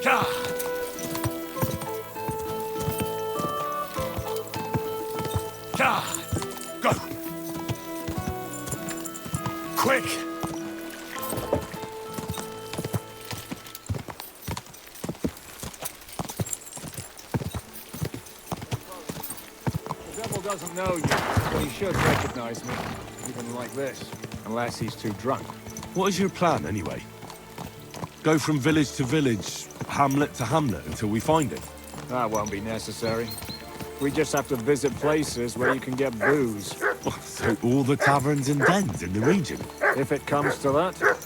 God! God! Go! Quick! The devil doesn't know you, but he should recognize me, even like this, unless he's too drunk. What is your plan, anyway? Go from village to village, hamlet to hamlet, until we find it? That won't be necessary. We just have to visit places where you can get booze. So all the taverns and dens in the region? If it comes to that.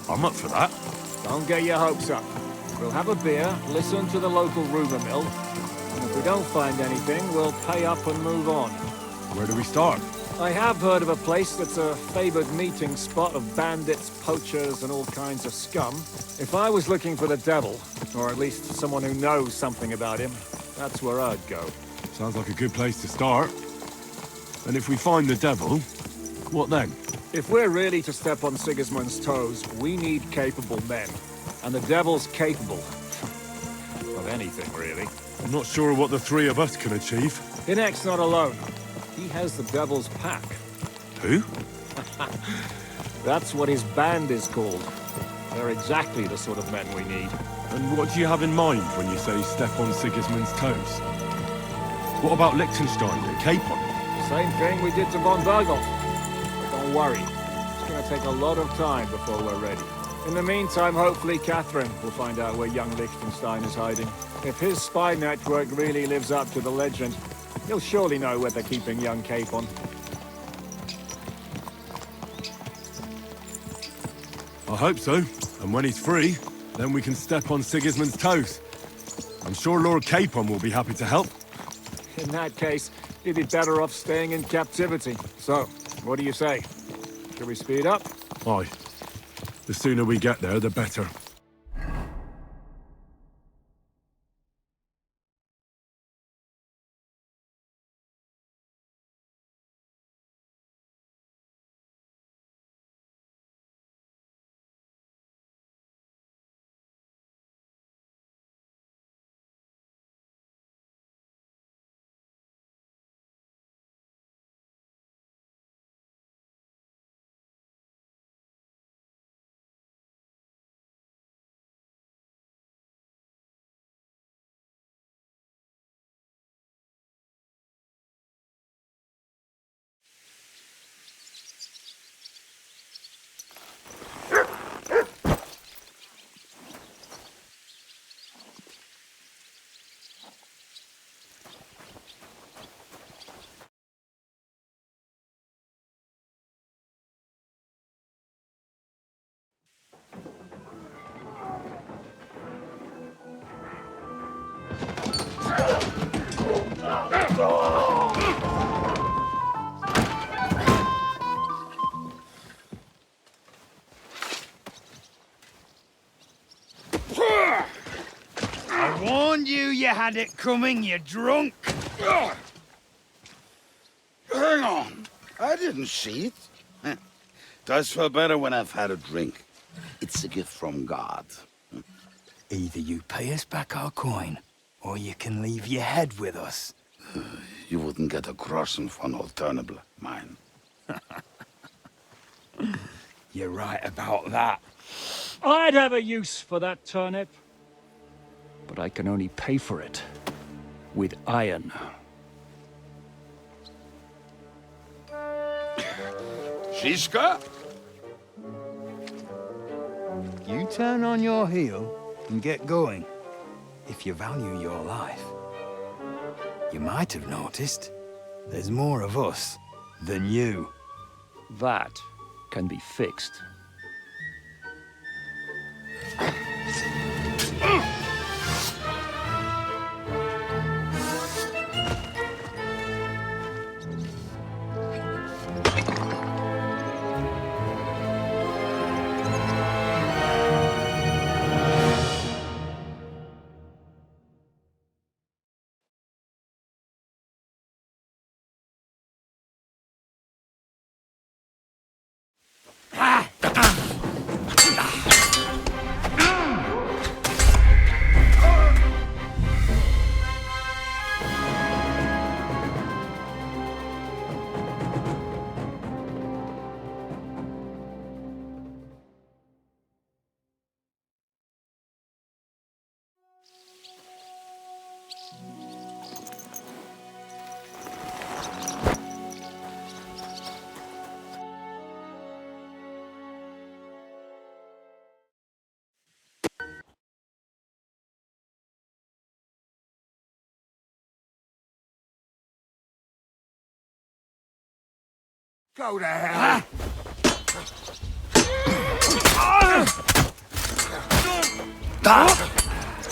I'm up for that. Don't get your hopes up. We'll have a beer, listen to the local rumour mill, and if we don't find anything, we'll pay up and move on. Where do we start? I have heard of a place that's a favoured meeting spot of bandits, poachers, and all kinds of scum. If I was looking for the devil, or at least someone who knows something about him, that's where I'd go. Sounds like a good place to start. And if we find the devil, what then? If we're really to step on Sigismund's toes, we need capable men. And the devil's capable. Of anything, really. I'm not sure what the three of us can achieve. Inek's not alone. He has the devil's pack. Who? That's what his band is called. They're exactly the sort of men we need. And what do you have in mind when you say step on Sigismund's toes? What about Liechtenstein and Capon? Same thing we did to von Bergel. But don't worry. It's gonna take a lot of time before we're ready. In the meantime, hopefully Catherine will find out where young Liechtenstein is hiding. If his spy network really lives up to the legend, he'll surely know where they're keeping young Capon. I hope so. And when he's free, then we can step on Sigismund's toes. I'm sure Lord Capon will be happy to help. In that case, he'd be better off staying in captivity. So, what do you say? Should we speed up? Aye. The sooner we get there, the better. I warned you you had it coming, you drunk. Hang on. I didn't see it. Does feel better when I've had a drink. It's a gift from God. Either you pay us back our coin, or you can leave your head with us. You wouldn't get a groschen for an alternative, mine. You're right about that. I'd have a use for that turnip. But I can only pay for it with iron. Shiska? You turn on your heel and get going. If you value your life. You might have noticed there's more of us than you. That can be fixed. Go to hell!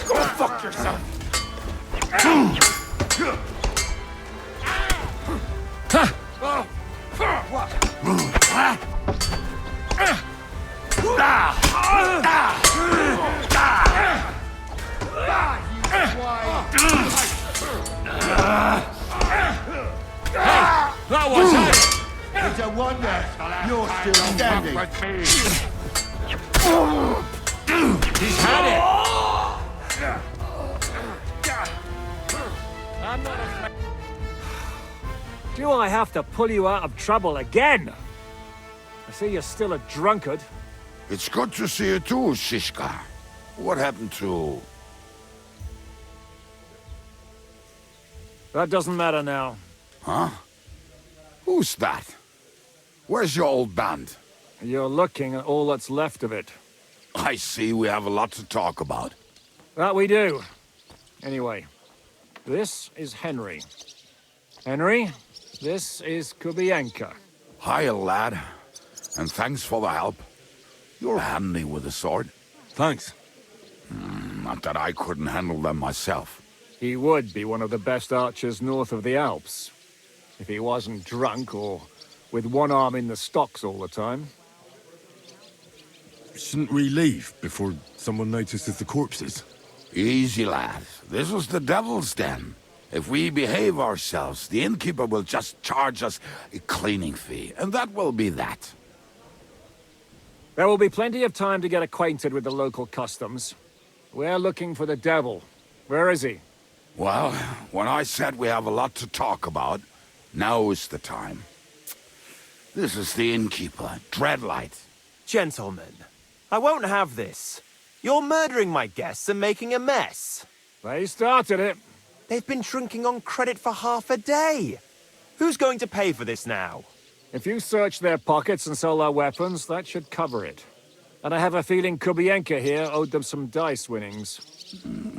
Go fuck yourself! That was it! It's a wonder you're still standing. He's had it! I'm not afraid. Do I have to pull you out of trouble again? I see you're still a drunkard. It's good to see you too, Shishka. What happened to... That doesn't matter now. Huh? Who's that? Where's your old band? You're looking at all that's left of it. I see we have a lot to talk about. That we do. Anyway, this is Henry. Henry, this is Kubienka. Hiya, lad. And thanks for the help. You're handy with a sword. Thanks. Not that I couldn't handle them myself. He would be one of the best archers north of the Alps. If he wasn't drunk or with one arm in the stocks all the time. Shouldn't we leave before someone notices the corpses? Easy, lad. This was the devil's den. If we behave ourselves, the innkeeper will just charge us a cleaning fee, and that will be that. There will be plenty of time to get acquainted with the local customs. We're looking for the devil. Where is he? Well, when I said we have a lot to talk about, now is the time. This is the innkeeper, Dreadlight. Gentlemen, I won't have this. You're murdering my guests and making a mess. They started it. They've been drinking on credit for half a day. Who's going to pay for this now? If you search their pockets and sell their weapons, that should cover it. And I have a feeling Kubienka here owed them some dice winnings.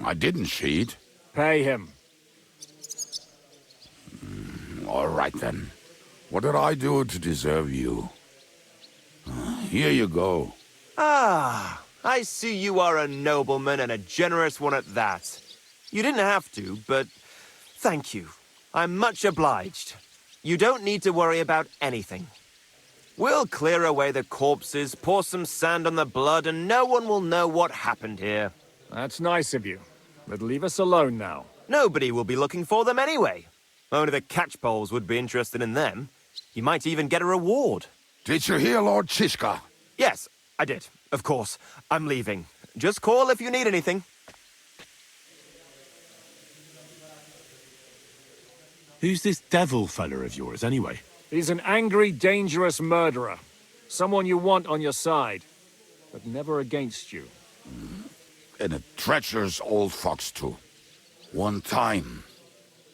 I didn't cheat. Pay him. All right, then. What did I do to deserve you? Here you go. Ah, I see you are a nobleman and a generous one at that. You didn't have to, but thank you. I'm much obliged. You don't need to worry about anything. We'll clear away the corpses, pour some sand on the blood, and no one will know what happened here. That's nice of you. But leave us alone now. Nobody will be looking for them anyway. Only the catchpoles would be interested in them. You might even get a reward. Did you hear Lord Shishka? Yes, I did. Of course. I'm leaving. Just call if you need anything. Who's this devil fella of yours, anyway? He's an angry, dangerous murderer. Someone you want on your side, but never against you. And a treacherous old fox, too. One time,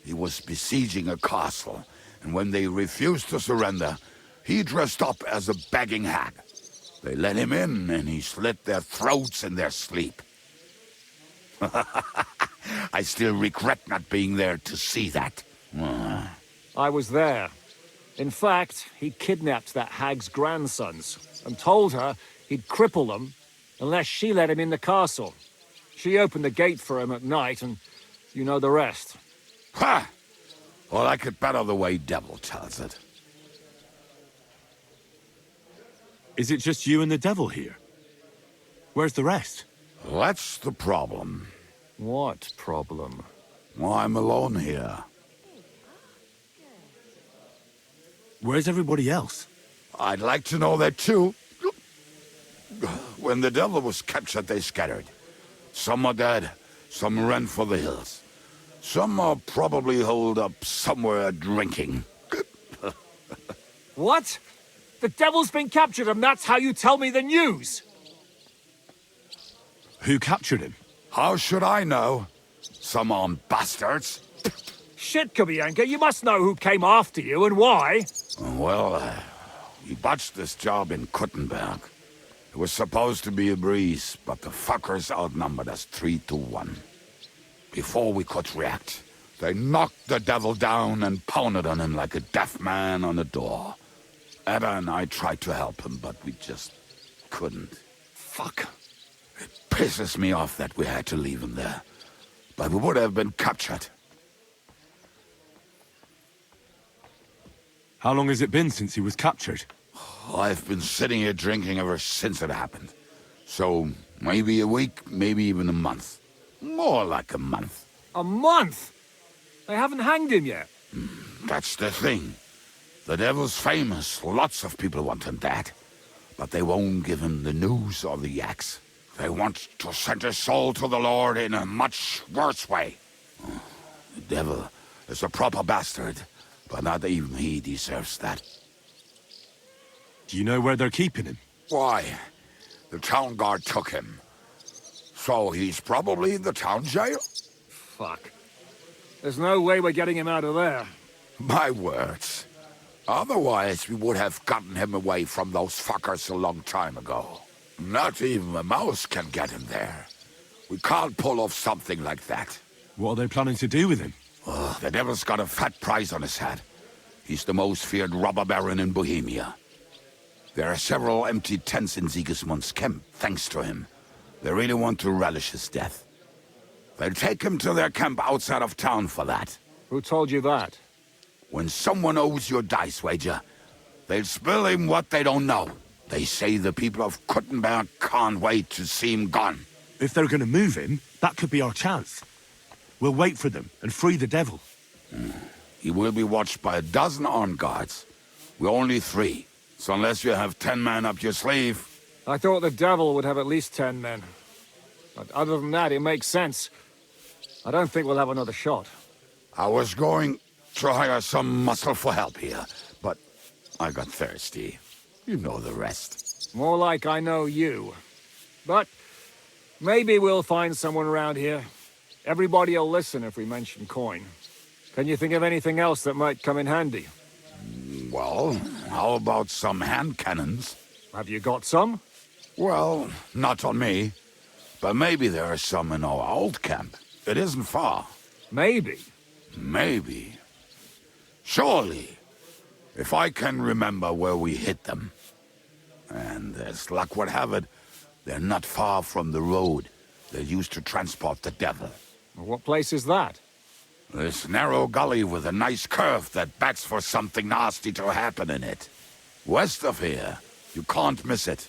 he was besieging a castle, and when they refused to surrender, he dressed up as a begging hag. They let him in, and he slit their throats in their sleep. I still regret not being there to see that. I was there. In fact, he kidnapped that hag's grandsons and told her he'd cripple them unless she let him in the castle. She opened the gate for him at night, and you know the rest. Ha! Well, I could bet on the way Devil tells it. Is it just you and the devil here? Where's the rest? That's the problem. What problem? Well, I'm alone here. Where's everybody else? I'd like to know that too. When the devil was captured, they scattered. Some are dead, some ran for the hills. Some are probably holed up somewhere drinking. What? The devil's been captured and that's how you tell me the news? Who captured him? How should I know? Some armed bastards. Shit, Kubianka, you must know who came after you and why. Well, we botched this job in Kuttenberg. It was supposed to be a breeze, but the fuckers outnumbered us 3-1. Before we could react, they knocked the devil down and pounded on him like a deaf man on a door. Ada and I tried to help him, but we just couldn't. Fuck. It pisses me off that we had to leave him there. But we would have been captured. How long has it been since he was captured? I've been sitting here drinking ever since it happened. So, maybe a week, maybe even a month. More like a month. A month? They haven't hanged him yet. That's the thing. The devil's famous. Lots of people want him dead. But they won't give him the news or the axe. They want to send his soul to the Lord in a much worse way. The devil is a proper bastard, but not even he deserves that. Do you know where they're keeping him? Why? The town guard took him. So he's probably in the town jail? Fuck. There's no way we're getting him out of there. My words. Otherwise, we would have gotten him away from those fuckers a long time ago. Not even a mouse can get him there. We can't pull off something like that. What are they planning to do with him? The devil's got a fat price on his head. He's the most feared robber baron in Bohemia. There are several empty tents in Sigismund's camp, thanks to him. They really want to relish his death. They'll take him to their camp outside of town for that. Who told you that? When someone owes you a dice wager, they'll spill him what they don't know. They say the people of Kuttenberg can't wait to see him gone. If they're going to move him, that could be our chance. We'll wait for them and free the devil. He will be watched by a dozen armed guards. We're only 3, so unless you have 10 men up your sleeve... I thought the devil would have at least 10 men. But other than that, it makes sense. I don't think we'll have another shot. I was going to hire some muscle for help here, but I got thirsty. You know the rest. More like I know you. But maybe we'll find someone around here. Everybody'll listen if we mention coin. Can you think of anything else that might come in handy? Well, how about some hand cannons? Have you got some? Well, not on me. But maybe there are some in our old camp. It isn't far. Maybe. Maybe. Surely. If I can remember where we hid them. And as luck would have it, they're not far from the road they used to transport the devil. What place is that? This narrow gully with a nice curve that begs for something nasty to happen in it. West of here. You can't miss it.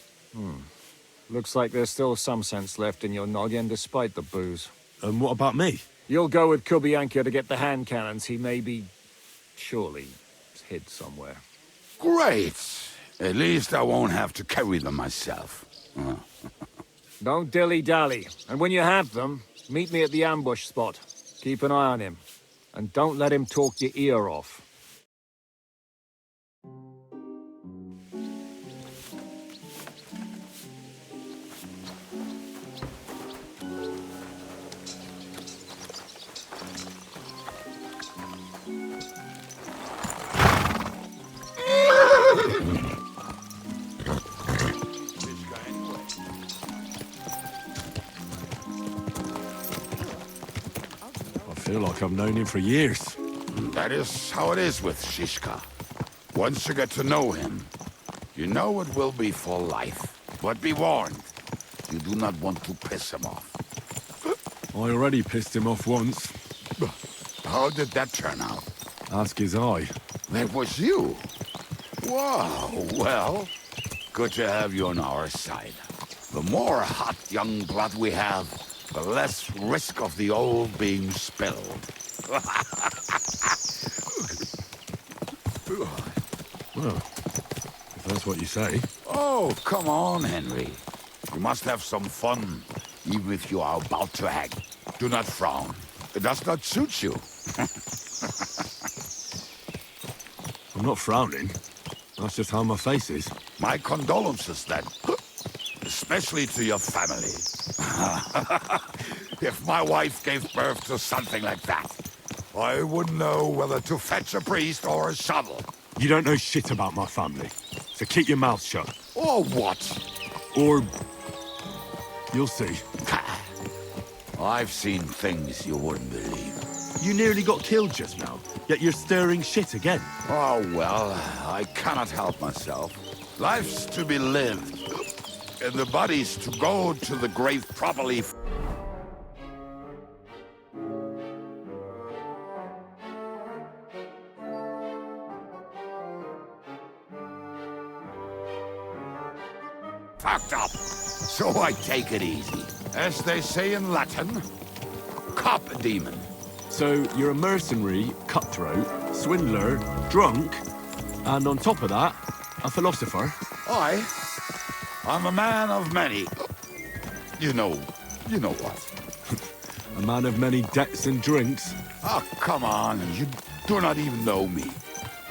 Looks like there's still some sense left in your noggin despite the booze. And what about me? You'll go with Kubianka to get the hand cannons. He may be... surely hid somewhere. Great. At least I won't have to carry them myself. Don't dilly-dally. And when you have them, meet me at the ambush spot. Keep an eye on him. And don't let him talk your ear off. I feel like I've known him for years. That is how it is with Shishka. Once you get to know him, you know it will be for life. But be warned, you do not want to piss him off. I already pissed him off once. How did that turn out? Ask his eye. That was you? Wow, well, good to have you on our side. The more hot young blood we have, the less risk of the old being spilled. Well, if that's what you say. Oh, come on, Henry. You must have some fun, even if you are about to hang. Do not frown. It does not suit you. I'm not frowning. That's just how my face is. My condolences, then. Especially to your family. If my wife gave birth to something like that, I wouldn't know whether to fetch a priest or a shovel. You don't know shit about my family. So keep your mouth shut. Or what? Or... you'll see. I've seen things you wouldn't believe. You nearly got killed just now, yet you're stirring shit again. Oh, well, I cannot help myself. Life's to be lived, and the body's to go to the grave properly. Fucked up, so I take it easy. As they say in Latin, cop a demon. So you're a mercenary, cutthroat, swindler, drunk, and on top of that, a philosopher. I'm a man of many... You know what. A man of many debts and drinks. Oh, come on, you do not even know me.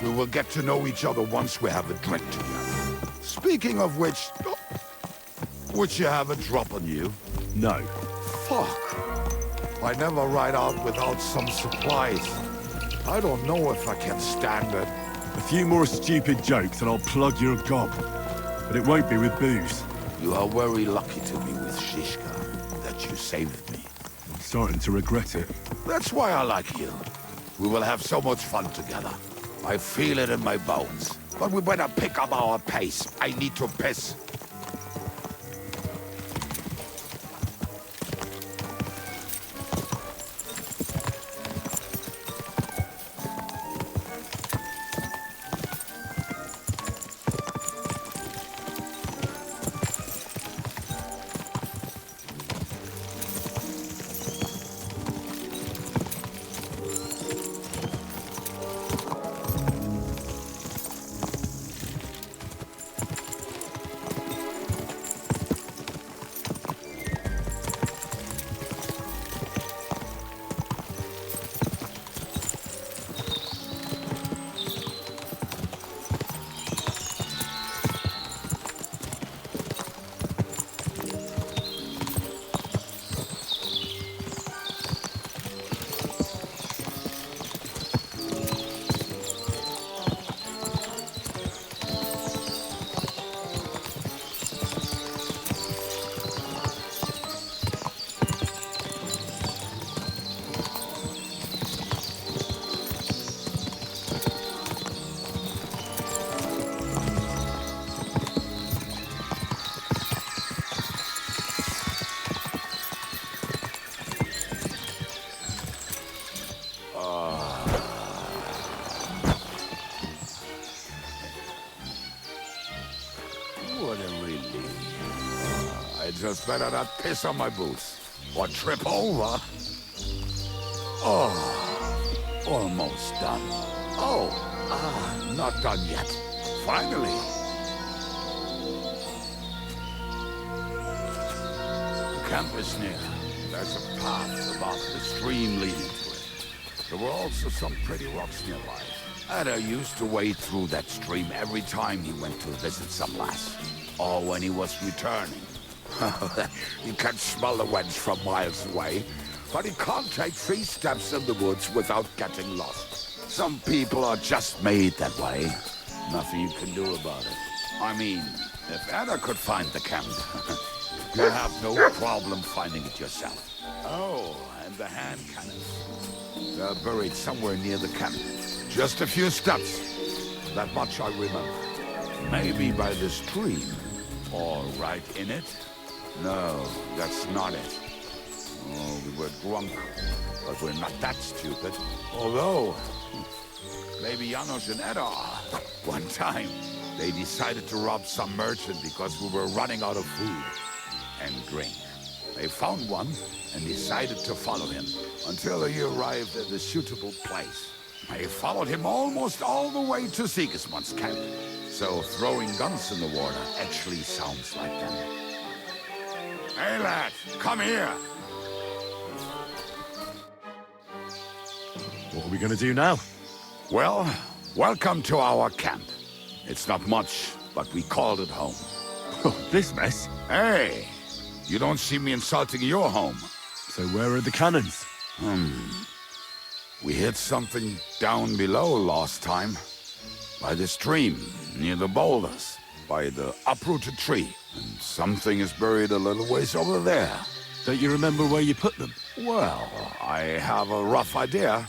We will get to know each other once we have a drink together. Speaking of which, would you have a drop on you? No. Fuck. I never ride out without some supplies. I don't know if I can stand it. A few more stupid jokes and I'll plug your gob. But it won't be with booze. You are very lucky to be with Shishka, that you saved me. I'm starting to regret it. That's why I like you. We will have so much fun together. I feel it in my bones. But we better pick up our pace. I need to piss. What a relief. I just better not piss on my boots or trip over. Oh, almost done. Oh, not done yet. Finally. The camp is near. There's a path above the stream leading to it. There were also some pretty rocks nearby. Ada used to wade through that stream every time he went to visit some lass. Or when he was returning. He can smell the wench from miles away, but he can't take 3 steps in the woods without getting lost. Some people are just made that way. Nothing you can do about it. I mean, if Ada could find the camp, you'll have no problem finding it yourself. Oh, and the hand cannons. They're buried somewhere near the camp. Just a few steps. That much I remember. Maybe by the stream. Or right in it? No, that's not it. Oh, we were drunk. But we're not that stupid. Although, maybe Janos and Ed are. One time, they decided to rob some merchant because we were running out of food and drink. They found one and decided to follow him until he arrived at a suitable place. They followed him almost all the way to Sigismund's camp. So throwing guns in the water actually sounds like them. Hey lad, come here! What are we gonna do now? Well, welcome to our camp. It's not much, but we called it home. Oh, this mess? Hey! You don't see me insulting your home. So where are the cannons? We hit something down below last time. By the stream, near the boulders. By the uprooted tree. And something is buried a little ways over there. Don't you remember where you put them? Well, I have a rough idea.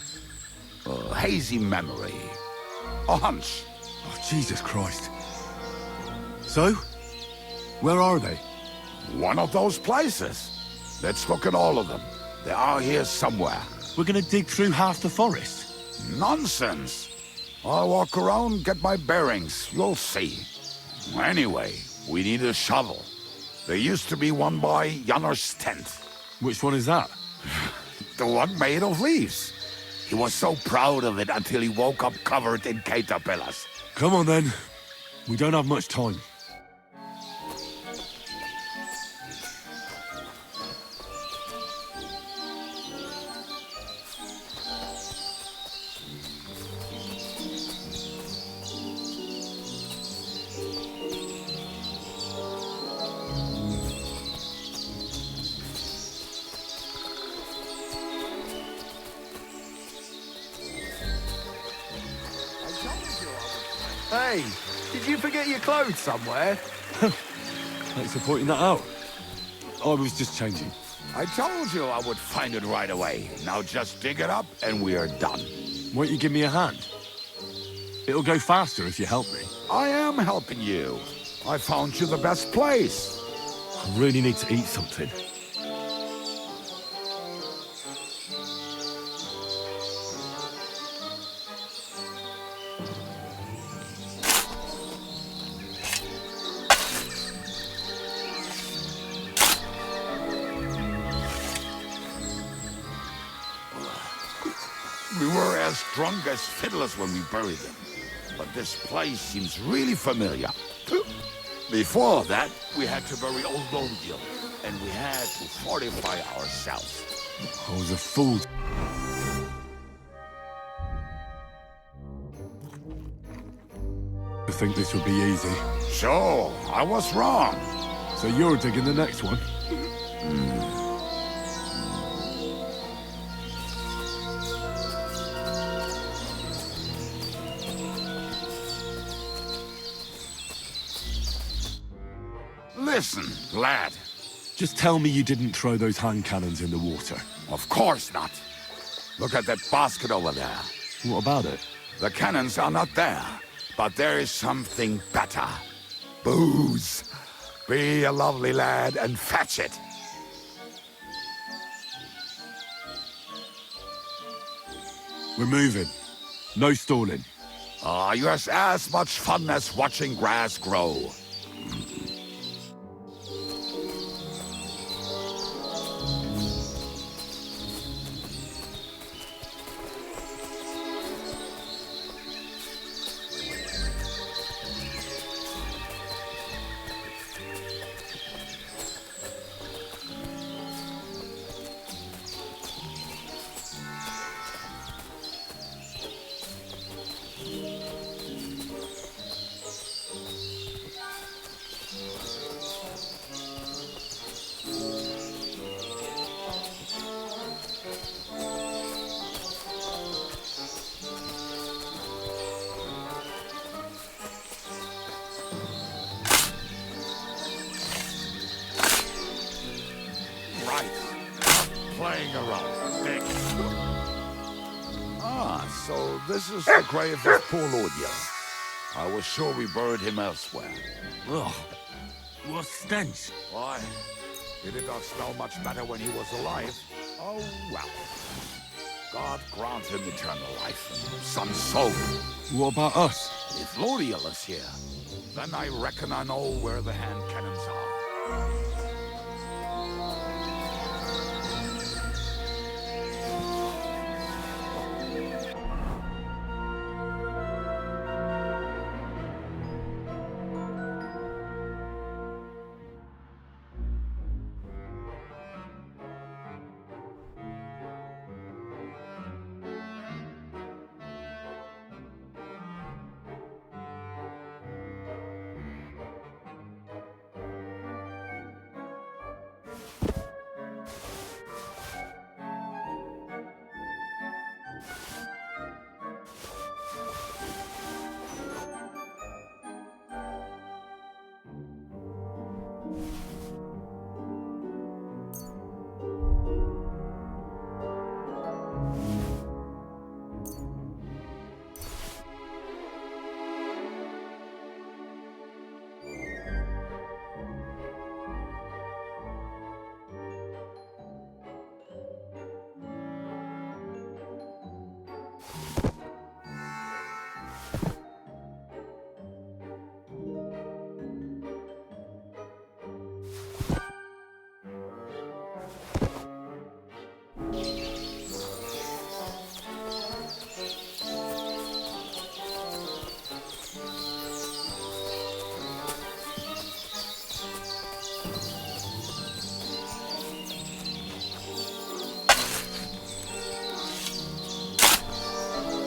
A hazy memory. A hunch. Oh, Jesus Christ. So? Where are they? One of those places. Let's look at all of them. They are here somewhere. We're gonna dig through half the forest. Nonsense. I'll walk around, get my bearings. You'll see. Anyway, we need a shovel. There used to be one by Janos' tent. Which one is that? The one made of leaves. He was so proud of it until he woke up covered in caterpillars. Come on then. We don't have much time. Hey, did you forget your clothes somewhere? Thanks for pointing that out. I was just changing. I told you I would find it right away. Now just dig it up and we are done. Won't you give me a hand? It'll go faster if you help me. I am helping you. I found you the best place. I really need to eat something. We were as drunk as fiddlers when we buried him. But this place seems really familiar. Before that, we had to bury old Longil, and we had to fortify ourselves. I was a fool. I think this would be easy. So, I was wrong. So you're digging the next one? Listen, lad. Just tell me you didn't throw those hand cannons in the water. Of course not. Look at that basket over there. What about it? The cannons are not there, but there is something better. Booze. Be a lovely lad and fetch it. We're moving. No stalling. You have as much fun as watching grass grow. Playing around. Dick. So this is the grave of poor Lord Yell. I was sure we buried him elsewhere. Ugh. What stench? Why? Did it not smell much better when he was alive? Oh, well. God grant him eternal life and some soul. What about us? If L'Oreal is here, then I reckon I know where the hand cannons are.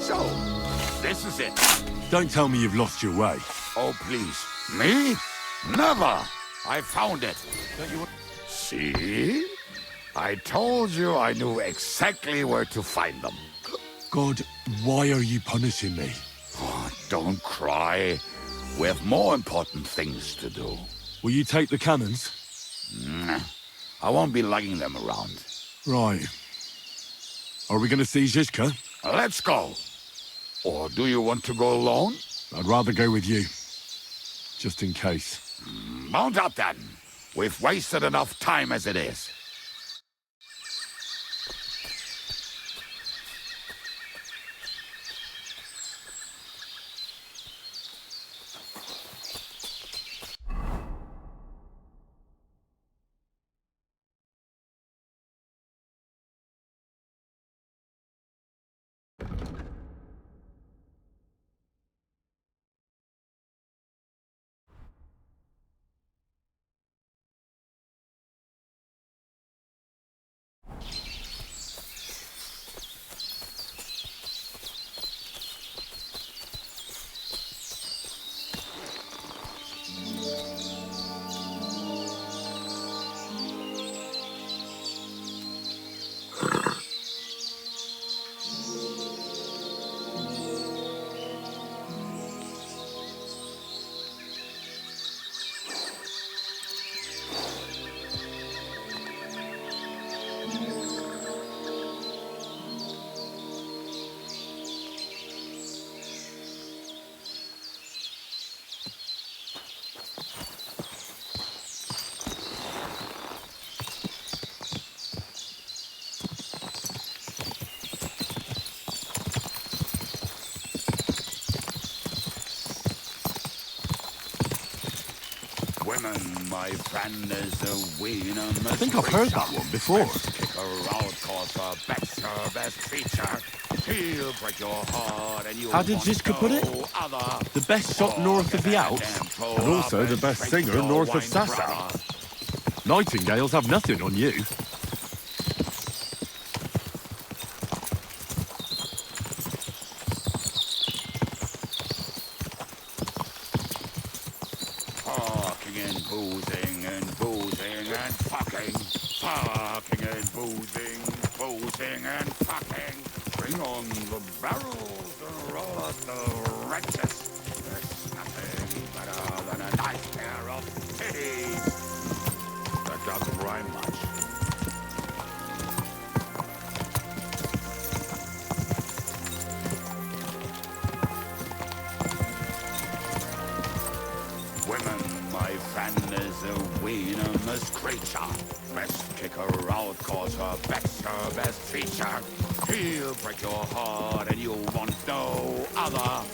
So, this is it. Don't tell me you've lost your way. Oh, please. Me? Never! I found it. Don't you want... See? I told you I knew exactly where to find them. God, why are you punishing me? Oh, don't cry. We have more important things to do. Will you take the cannons? I won't be lugging them around. Right. Are we going to see Zizka? Let's go. Or do you want to go alone? I'd rather go with you. Just in case. Mount up then. We've wasted enough time as it is. Women, my friend, is a wiener. I think I've heard that one before. Kick her out, cause her best her best feature. He'll break your heart and you. How did Zizka put it? The best shot north of the Alps, and also the best singer north of Sassa. Nightingales have nothing on you. Fucking and boozing and boozing and fucking. Fucking and boozing and fucking. Bring on the barrels and roll on the wrenches. There's nothing better than a nice pair of titties. That doesn't rhyme much. Fan is a venomous creature. Best kick her out, cause her back's her best feature. He'll break your heart and you want no other.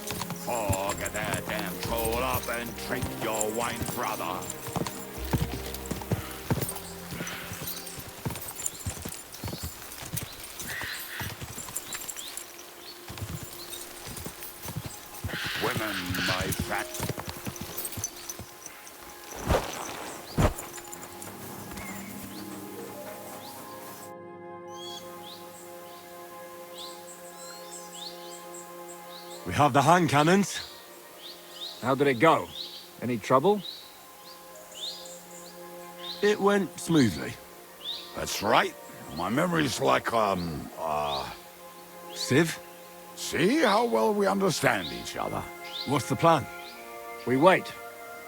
Forget that damn troll up and drink your wine, brother. Women, my fat. We have the hand cannons. How did it go? Any trouble? It went smoothly. That's right. My memory's like, Civ, see how well we understand each other. what's the plan? We wait.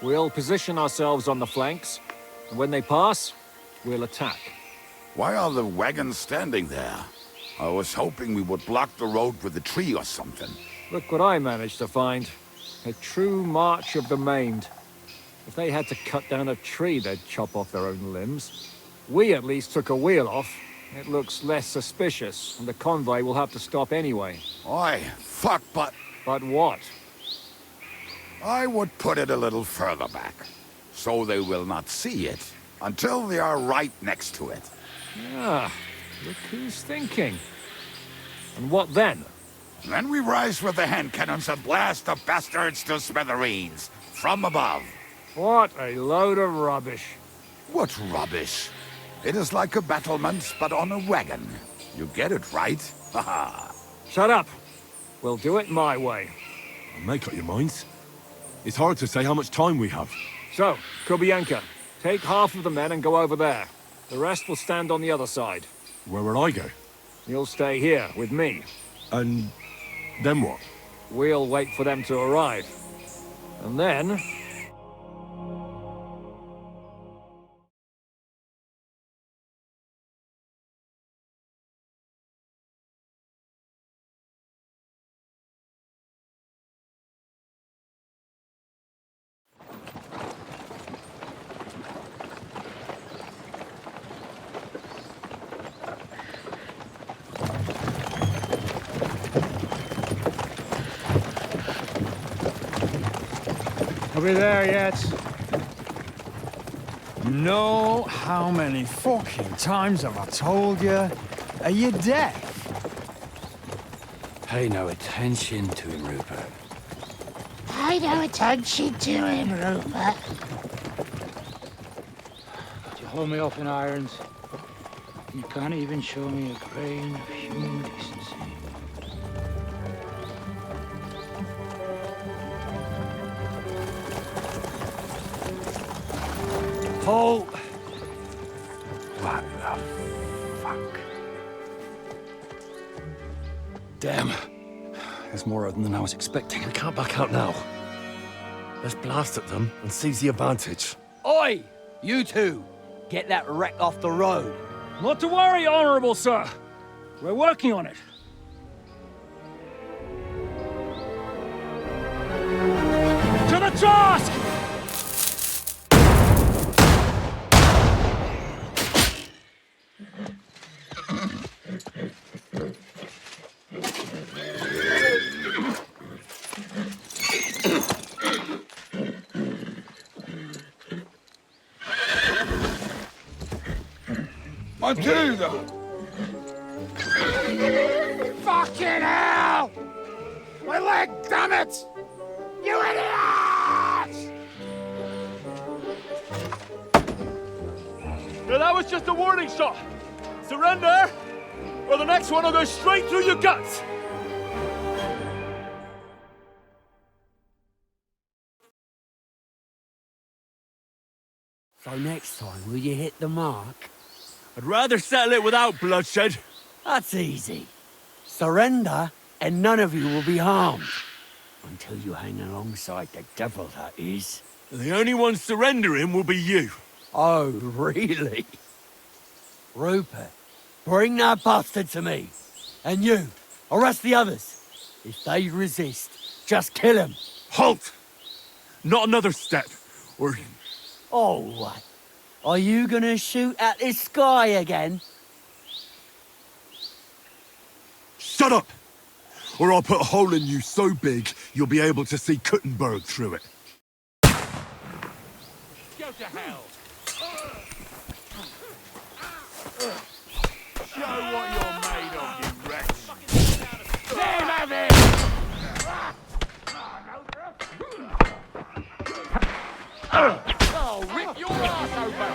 We'll position ourselves on the flanks, and when they pass, we'll attack. Why are the wagons standing there? I was hoping we would block the road with a tree or something. Look what I managed to find. A true march of the maimed. If they had to cut down a tree, they'd chop off their own limbs. We at least took a wheel off. It looks less suspicious, and the convoy will have to stop anyway. Oi, fuck, but But what? I would put it a little further back, so they will not see it until they are right next to it. Ah, look who's thinking. And what then? Then we rise with the hand cannons and blast the bastards to smithereens, from above. What a load of rubbish. What rubbish! It is like a battlement, but on a wagon. You get it right? Haha. Shut up. We'll do it my way. Make up your minds. It's hard to say how much time we have. So, Kubianka, take half of the men and go over there. The rest will stand on the other side. Where will I go? You'll stay here with me. And then what? We'll wait for them to arrive. And then... Are we there yet? No, how many fucking times have I told you? Are you deaf? Pay no attention to him, Rupert. Pay no attention to him, Rupert. You hold me up in irons. You can't even show me a grain of human decency. Halt! What the fuck? Damn. There's more of them than I was expecting. We can't back out now. Let's blast at them and seize the advantage. Oi! You two! Get that wreck off the road. Not to worry, Honorable Sir. We're working on it. To the task! Matilda! Fucking hell! My leg, damn it! You idiots! Now that was just a warning shot. Surrender, or the next one will go straight through your guts. So next time, will you hit the mark? I'd rather settle it without bloodshed. That's easy. Surrender, and none of you will be harmed. Until you hang alongside the devil, that is. The only one surrendering will be you. Oh, really? Rupert, bring that bastard to me. And you, arrest the others. If they resist, just kill them. Halt! Not another step, or Oh, what? Are you gonna shoot at the sky again? Shut up! Or I'll put a hole in you so big you'll be able to see Kuttenberg through it. Go to hell. Show what you're made of, you wretch. Oh, rip your ass open.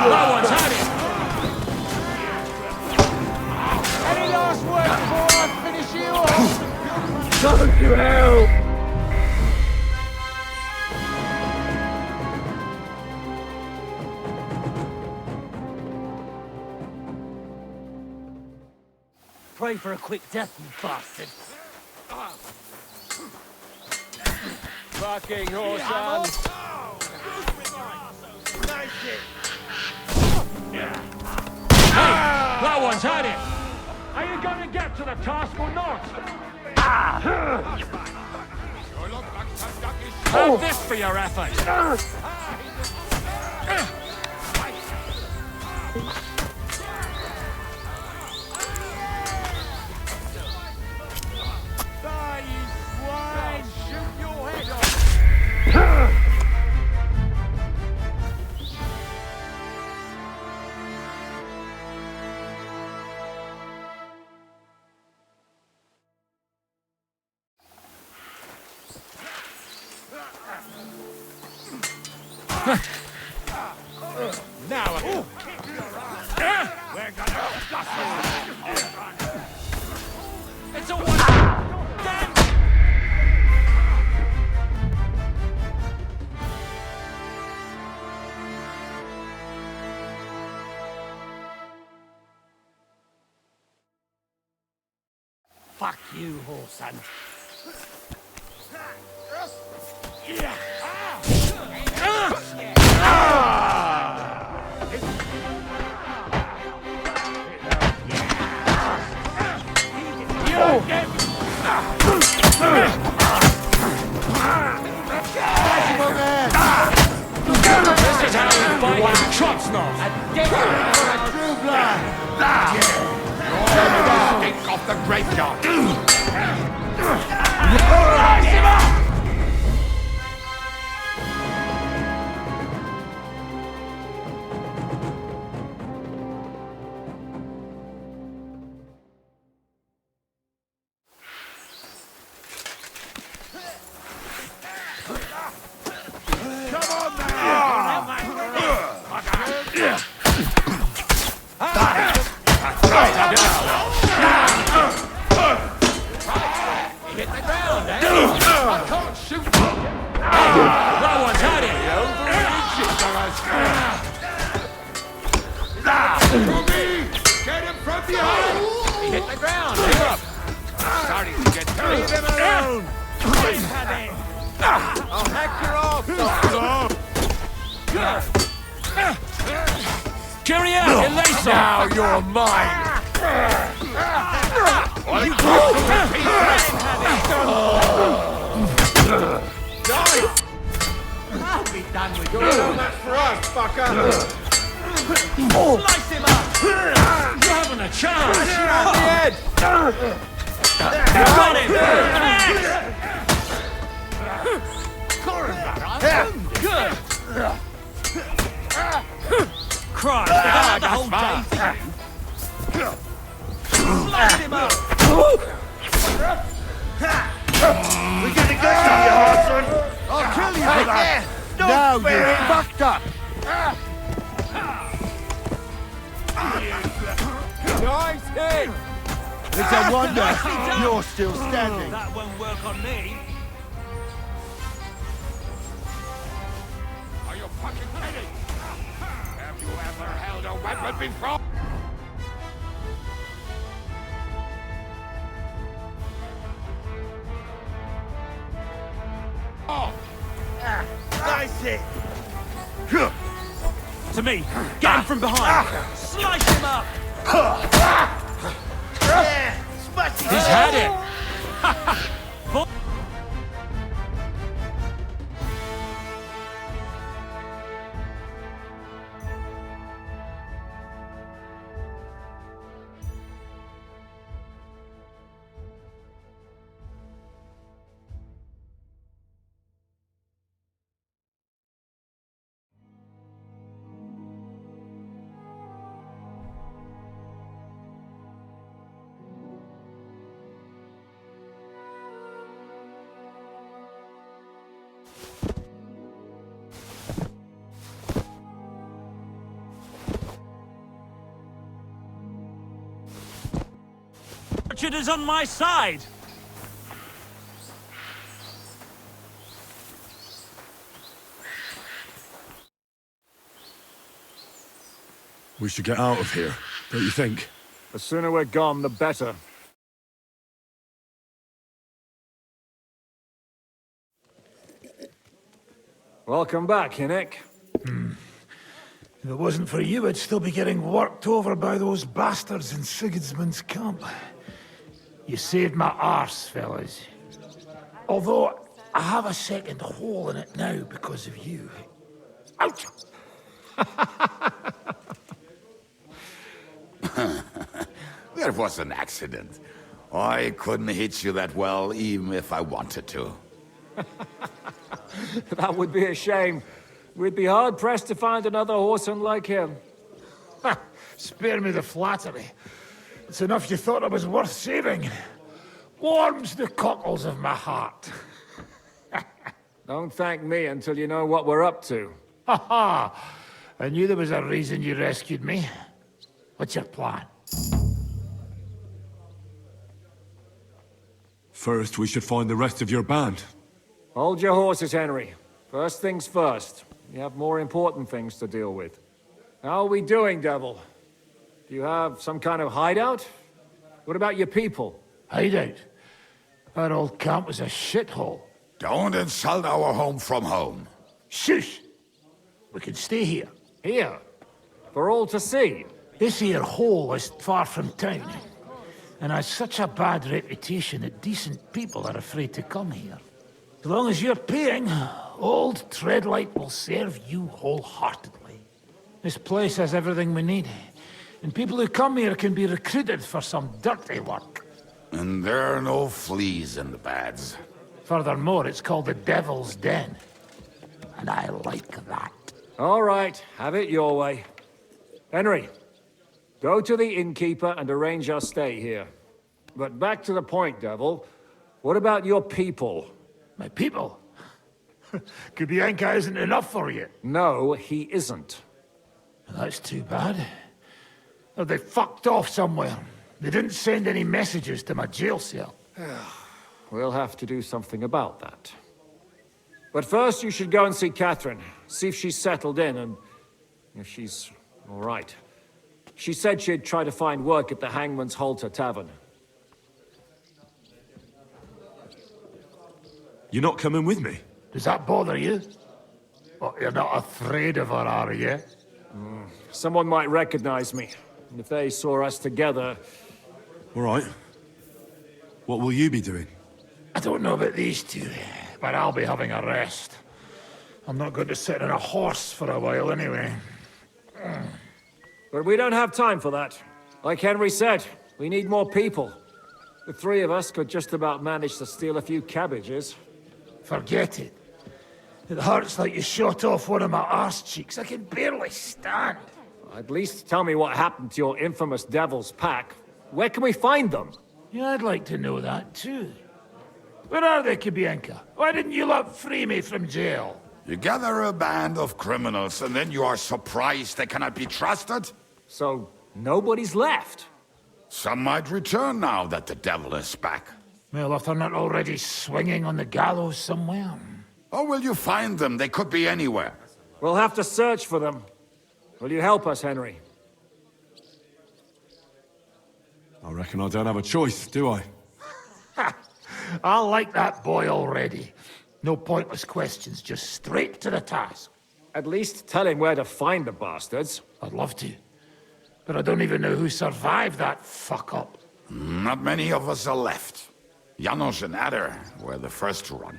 No one's had it! Any last words before I finish you off? Go to hell. Pray for a quick death, you bastard. Fucking horse on. That one's had it. Are you going to get to the task or not? Have this for your effort. Now We're gonna it's a one. Fuck you, whoreson. This is how you fight with chops now. True blood. Stink off the graveyard. Hit the ground, eh? I can't shoot. That one's had it. Get him from behind. He hit the ground. Pick up. Starting to get dirty. Leave him alone. I'll hack your off. Carry out, Elisa. Now you're mine. I'll be done with you. That's for us, fucker. Slice him up! You're having a chance. Around the head. Got him. Good. Christ, I had the whole day for you. Slice him up. We're gonna get you, Harrison. I'll kill you for that. Now you're fucked up. Nice hit! It's a wonder you're still standing. That won't work on me. Are you fucking kidding? Have you ever held a weapon before? Oh! Nice hit. To me. Get him from behind. Slice him up. Yeah, smash it. He's had it. Richard is on my side. We should get out of here, don't you think? The sooner we're gone, the better. Welcome back, Hinnick. If it wasn't for you, I'd still be getting worked over by those bastards in Sigismund's camp. You saved my arse, fellas. Although, I have a second hole in it now because of you. Ouch! There was an accident. I couldn't hit you that well, even if I wanted to. That would be a shame. We'd be hard-pressed to find another horseman like him. Spare me the flattery. It's enough you thought I was worth saving. Warms the cockles of my heart. Don't thank me until you know what we're up to. Ha ha! I knew there was a reason you rescued me. What's your plan? First, we should find the rest of your band. Hold your horses, Henry. First things first. You have more important things to deal with. How are we doing, Devil? Do you have some kind of hideout? What about your people? Hideout? Our old camp was a shithole. Don't insult our home from home. Shush! We can stay here. Here? For all to see? This here hole is far from town, and has such a bad reputation that decent people are afraid to come here. As long as you're paying, old Treadlight will serve you wholeheartedly. This place has everything we need, and people who come here can be recruited for some dirty work. And there are no fleas in the beds. Furthermore, it's called the Devil's Den, and I like that. All right, have it your way. Henry, go to the innkeeper and arrange our stay here. But back to the point, Devil. What about your people? My people? Kubienka isn't enough for you. No, he isn't. That's too bad. Or they fucked off somewhere. They didn't send any messages to my jail cell. We'll have to do something about that. But first, you should go and see Catherine. See if she's settled in and if she's all right. She said she'd try to find work at the Hangman's Halter Tavern. You're not coming with me? Does that bother you? Oh, you're not afraid of her, are you? Someone might recognize me. And if they saw us together... All right. What will you be doing? I don't know about these two, but I'll be having a rest. I'm not going to sit on a horse for a while anyway. But we don't have time for that. Like Henry said, we need more people. The three of us could just about manage to steal a few cabbages. Forget it. It hurts like you shot off one of my arse cheeks. I can barely stand. At least tell me what happened to your infamous Devil's Pack. Where can we find them? Yeah, I'd like to know that too. Where are they, Kubienka? Why didn't you lot free me from jail? You gather a band of criminals and then you are surprised they cannot be trusted? So, nobody's left? Some might return now that the devil is back. Well, if they're not already swinging on the gallows somewhere. How will you find them? They could be anywhere. We'll have to search for them. Will you help us, Henry? I reckon I don't have a choice, do I? I like that boy already. No pointless questions, just straight to the task. At least tell him where to find the bastards. I'd love to. But I don't even know who survived that fuck-up. Not many of us are left. Janos and Adder were the first to run.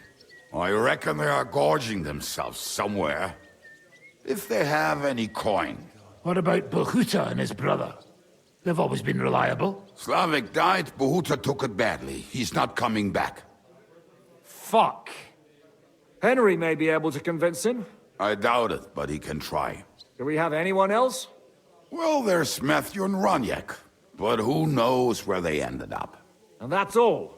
I reckon they are gorging themselves somewhere. If they have any coin. What about Bohuta and his brother? They've always been reliable. Slavik died, Bohuta took it badly. He's not coming back. Fuck. Henry may be able to convince him. I doubt it, but he can try. Do we have anyone else? Well, there's Matthew and Roniak, but who knows where they ended up. And that's all.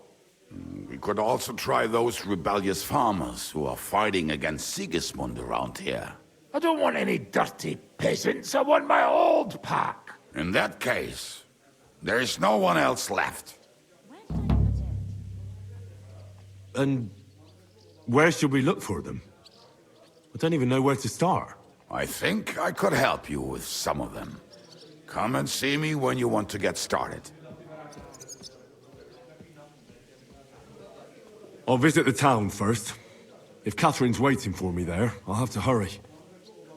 We could also try those rebellious farmers who are fighting against Sigismund around here. I don't want any dirty peasants. I want my old pack. In that case, there is no one else left. And where should we look for them? I don't even know where to start. I think I could help you with some of them. Come and see me when you want to get started. I'll visit the town first. If Catherine's waiting for me there, I'll have to hurry.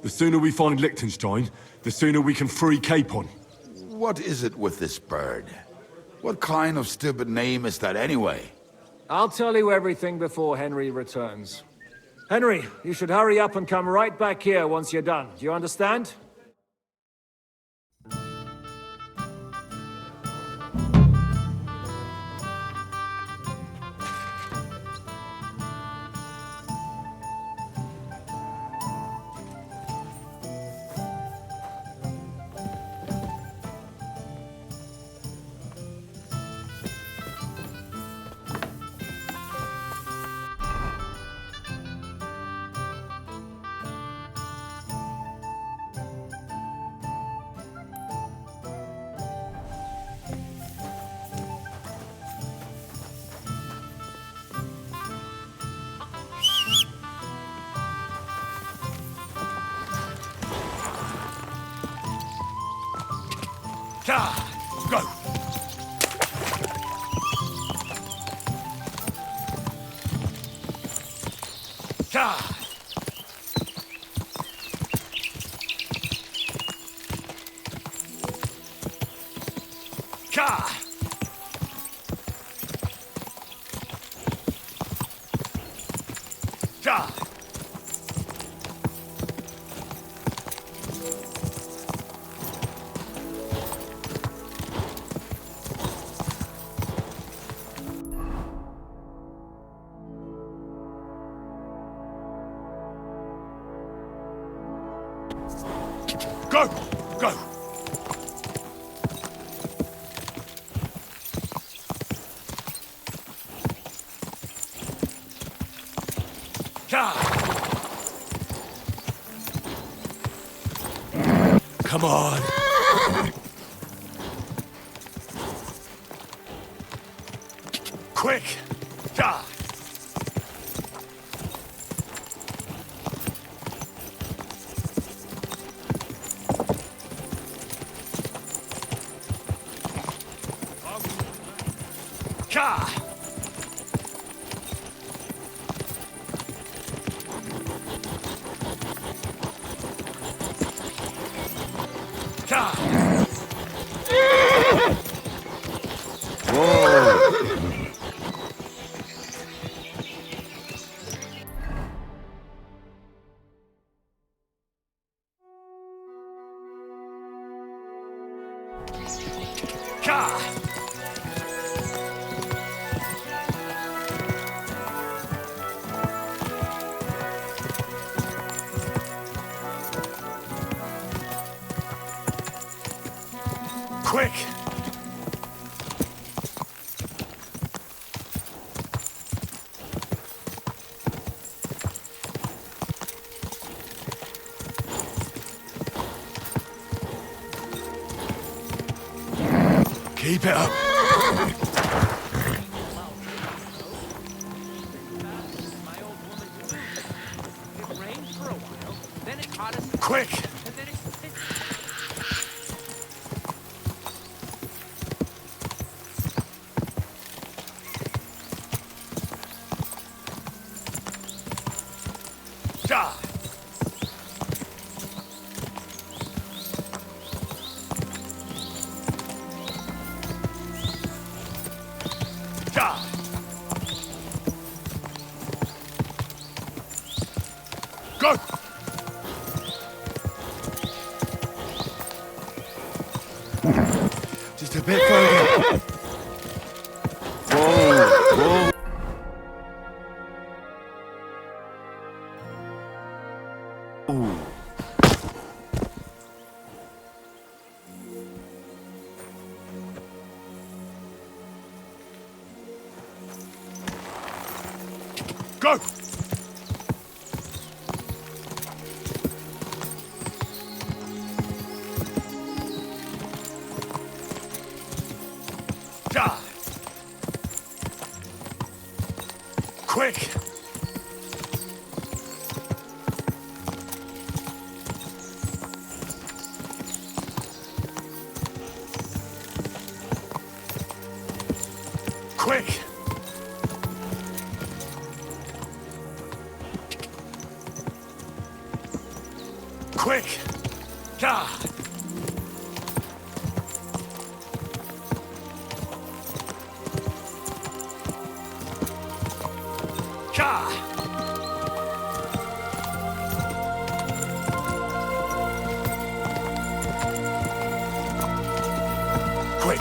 The sooner we find Liechtenstein, the sooner we can free Capon. What is it with this bird? What kind of stupid name is that anyway? I'll tell you everything before Henry returns. Henry, you should hurry up and come right back here once you're done. Do you understand? Go! Go! Go! Come on! Quick! Quick! Keep it up. Quick! Go! Just a bit further. Whoa, whoa. Ooh. Go! Quick! Quick! Quick! God! God! Quick!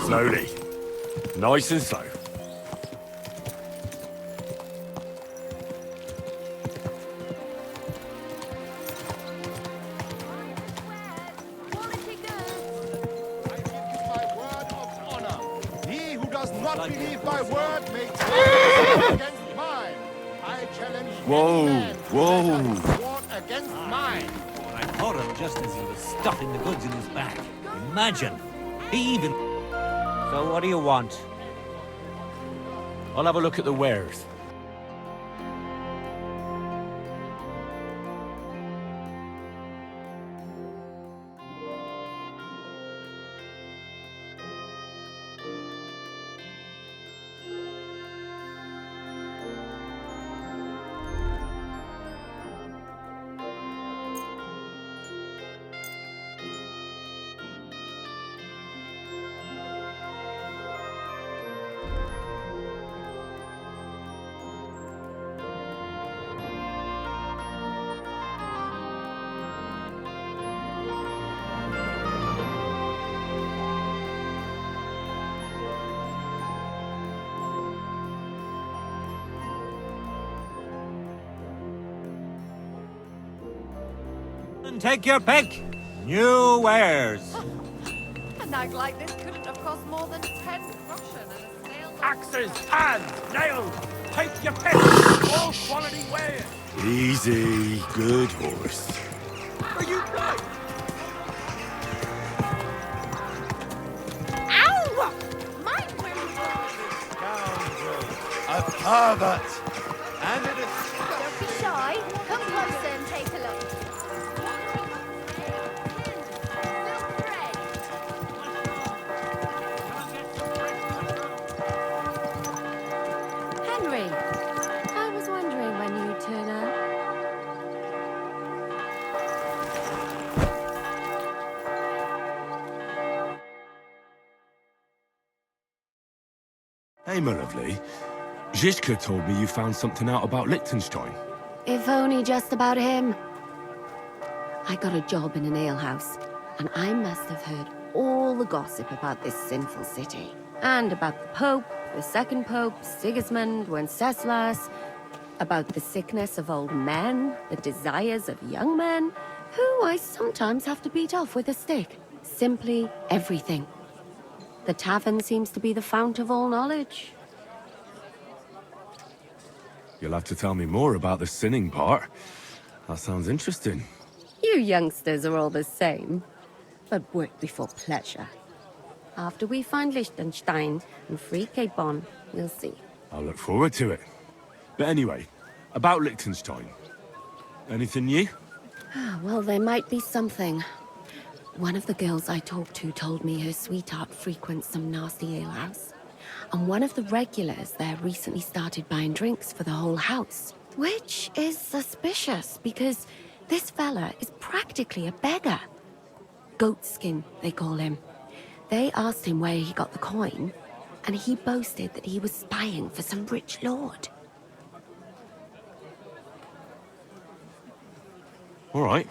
Slowly. Nice and slow. He who does not believe my word may take against mine. I challenge Whoa, any man whoa. to sword against mine. I caught him just as he was stuffing the goods in his bag. Imagine. He even... So what do you want? I'll have a look at the wares. And take your pick. New wares. A nag like this couldn't have cost more than 10 groschen and a snail... Axes, hands, nails. Take your pick. All quality wares. Easy, good horse. Are you right? Ow! My A pervert. And it is... Don't be shy. Come closer and take a look. Henry, I was wondering when you'd turn up. Hey, my lovely. Zizka told me you found something out about Liechtenstein. If only just about him. I got a job in an alehouse, and I must have heard all the gossip about this sinful city. And about the Pope, the second Pope, Sigismund, Wenceslas, about the sickness of old men, the desires of young men, who I sometimes have to beat off with a stick. Simply everything. The tavern seems to be the fount of all knowledge. You'll have to tell me more about the sinning part. That sounds interesting. You youngsters are all the same, but work before pleasure. After we find Liechtenstein and free Cape Bon, we'll see. I'll look forward to it. But anyway, about Liechtenstein. Anything new? Well, there might be something. One of the girls I talked to told me her sweetheart frequents some nasty alehouse. And one of the regulars there recently started buying drinks for the whole house. Which is suspicious, because this fella is practically a beggar. Goatskin, they call him. They asked him where he got the coin, and he boasted that he was spying for some rich lord. All right.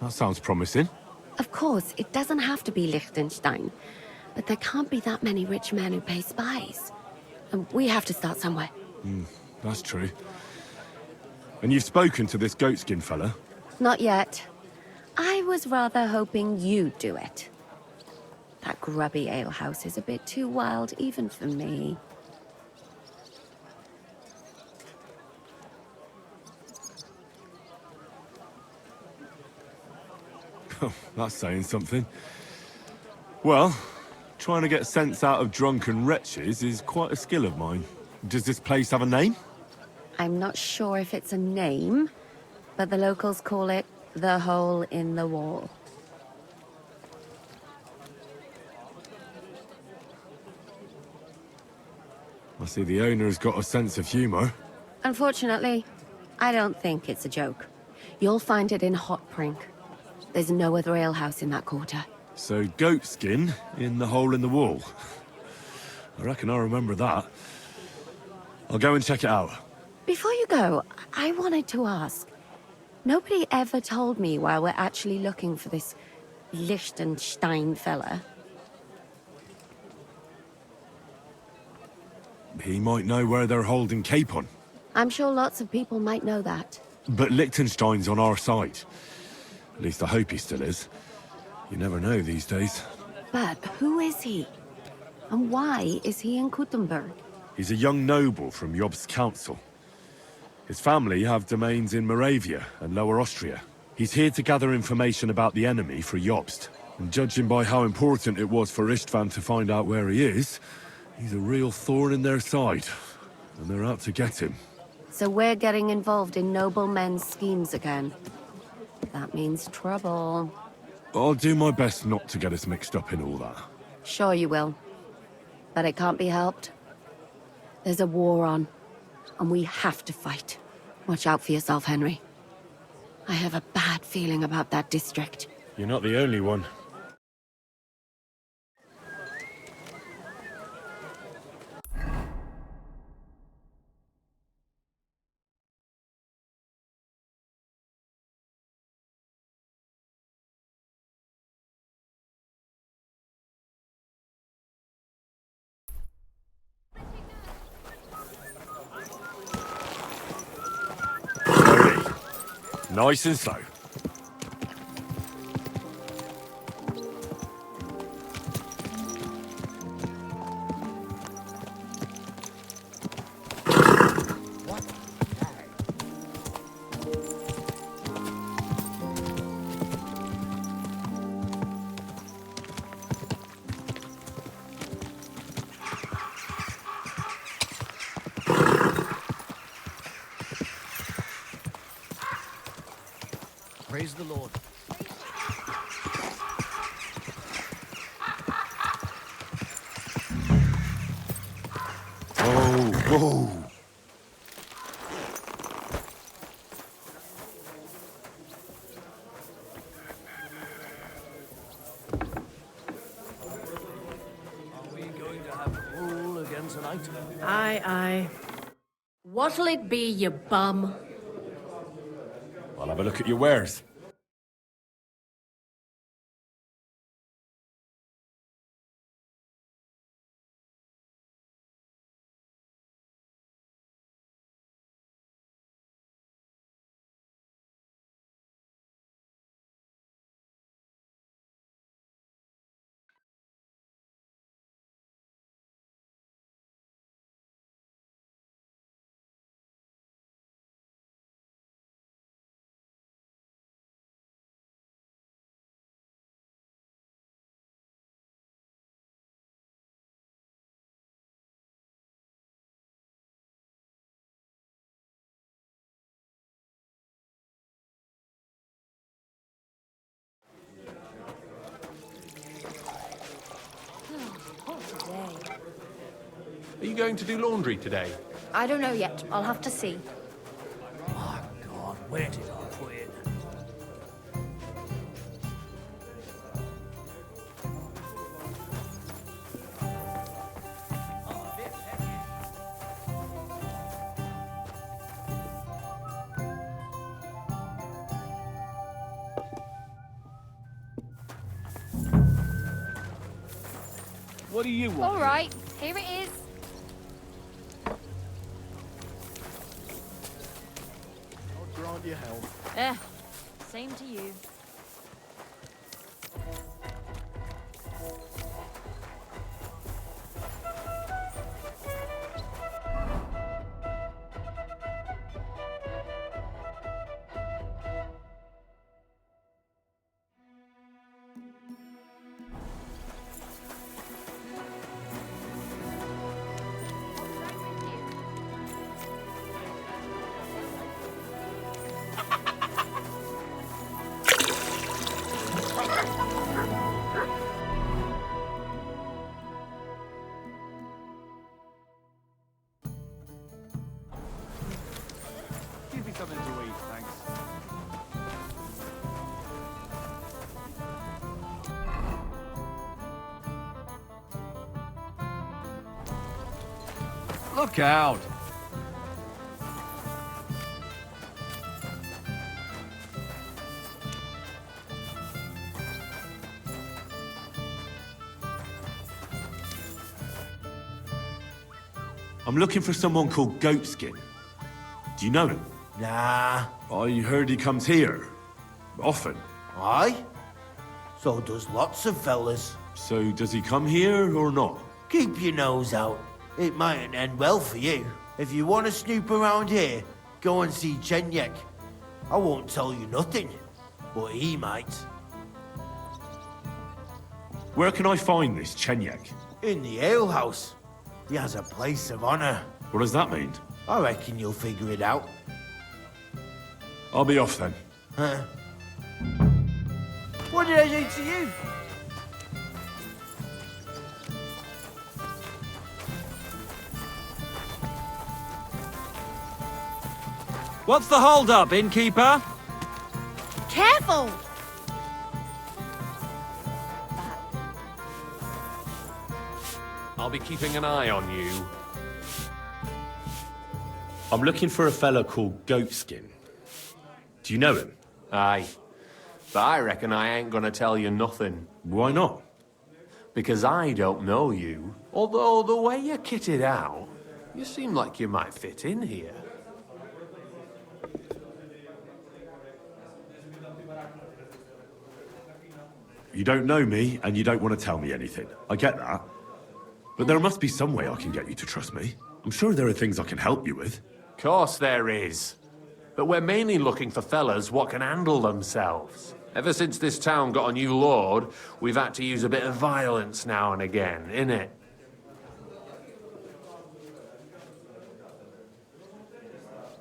That sounds promising. Of course, it doesn't have to be Liechtenstein, but there can't be that many rich men who pay spies. And we have to start somewhere. That's true. And you've spoken to this goatskin fella? Not yet. I was rather hoping you'd do it. That grubby alehouse is a bit too wild even for me. Oh, that's saying something. Well, trying to get sense out of drunken wretches is quite a skill of mine. Does this place have a name? I'm not sure if it's a name, but the locals call it the Hole in the Wall. I see the owner's got a sense of humor. Unfortunately, I don't think it's a joke. You'll find it in Hot Prink. There's no other alehouse in that quarter. So goat skin in the hole in the wall. I reckon I'll remember that. I'll go and check it out. Before you go, I wanted to ask. Nobody ever told me why we're actually looking for this Liechtenstein fella. He might know where they're holding Capon. I'm sure lots of people might know that. But Liechtenstein's on our side. At least I hope he still is. You never know these days. But who is he? And why is he in Kuttenberg? He's a young noble from Jobst's council. His family have domains in Moravia and Lower Austria. He's here to gather information about the enemy for Jobst. And judging by how important it was for Istvan to find out where he is, he's a real thorn in their side. And they're out to get him. So we're getting involved in noblemen's schemes again. That means trouble. I'll do my best not to get us mixed up in all that. Sure you will. But it can't be helped. There's a war on, and we have to fight. Watch out for yourself, Henry. I have a bad feeling about that district. You're not the only one. Nice and slow. Praise the Lord. Oh, whoa. Are we going to have a brawl again tonight? Aye, aye. What'll it be, you bum? I'll have a look at your wares. Are you going to do laundry today? I don't know yet. I'll have to see. My God, where did I put it? What do you want? All right, here it is. I'll grant you help. Same to you. Look out! I'm looking for someone called Goatskin. Do you know him? Nah. I heard he comes here. Often. Aye? So does lots of fellas. So does he come here or not? Keep your nose out. It mightn't end well for you. If you want to snoop around here, go and see Chenyek. I won't tell you nothing, but he might. Where can I find this Chenyek? In the alehouse. He has a place of honor. What does that mean? I reckon you'll figure it out. I'll be off then. Huh? What did I say to you? What's the hold-up, innkeeper? Careful! I'll be keeping an eye on you. I'm looking for a fella called Goatskin. Do you know him? Aye. But I reckon I ain't gonna tell you nothing. Why not? Because I don't know you. Although the way you're kitted out, you seem like you might fit in here. You don't know me, and you don't want to tell me anything. I get that. But there must be some way I can get you to trust me. I'm sure there are things I can help you with. Course there is. But we're mainly looking for fellas what can handle themselves. Ever since this town got a new lord, we've had to use a bit of violence now and again, innit?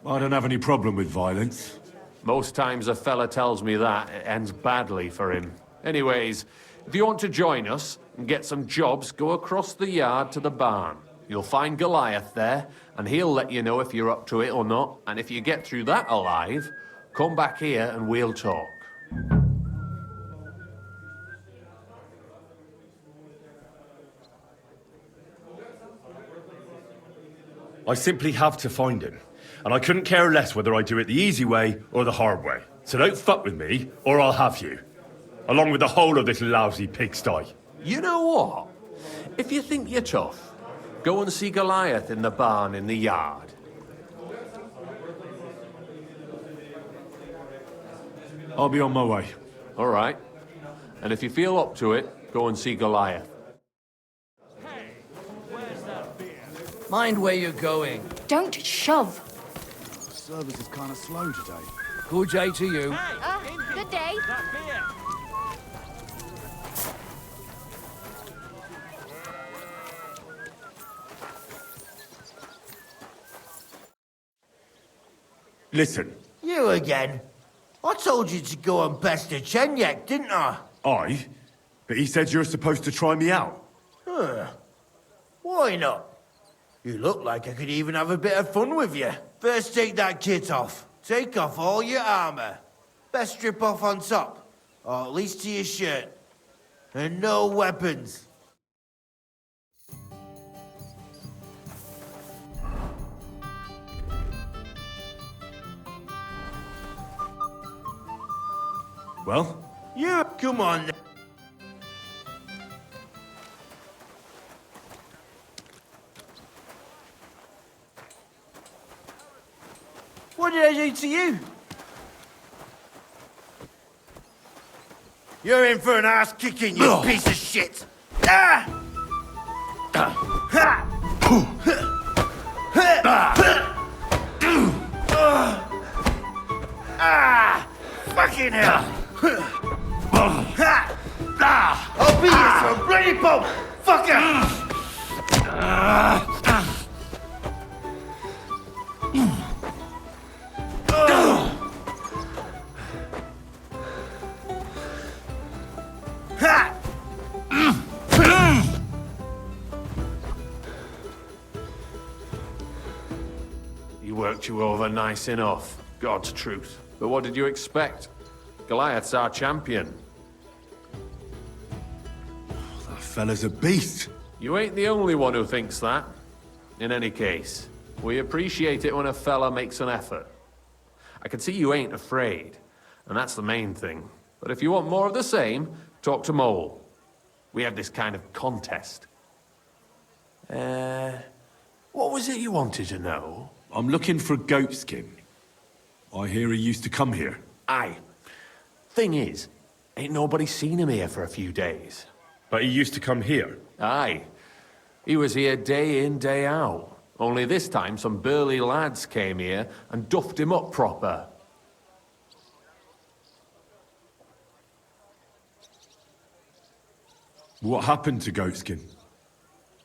I don't have any problem with violence. Most times a fella tells me that, it ends badly for him. Anyways, if you want to join us and get some jobs, go across the yard to the barn. You'll find Goliath there, and he'll let you know if you're up to it or not. And if you get through that alive, come back here and we'll talk. I simply have to find him. And I couldn't care less whether I do it the easy way or the hard way. So don't fuck with me, or I'll have you. Along with the whole of this lousy pigsty. You know what? If you think you're tough, go and see Goliath in the barn in the yard. I'll be on my way. All right. And if you feel up to it, go and see Goliath. Mind where you're going. Don't shove. Service is kind of slow today. Good day to you. Good day. Listen. You again? I told you to go and pester Chenyek, didn't I? I? But he said you're supposed to try me out. Huh. Why not? You look like I could even have a bit of fun with you. First take that kit off. Take off all your armor. Best strip off on top. Or at least to your shirt. And no weapons. Well? Yeah, come on. What did I do to you? You're in for an ass kicking, you piece of shit! Ah! Fucking hell! I'll be here for a bloody pump! Fucker! He worked you over nice enough, God's truth. But what did you expect? Goliath's our champion. That fella's a beast. You ain't the only one who thinks that. In any case, we appreciate it when a fella makes an effort. I can see you ain't afraid, and that's the main thing. But if you want more of the same, talk to Mole. We have this kind of contest. What was it you wanted to know? I'm looking for Goatskin. I hear he used to come here. Aye. Thing is, ain't nobody seen him here for a few days. But he used to come here? Aye. He was here day in, day out. Only this time some burly lads came here and duffed him up proper. What happened to Goatskin?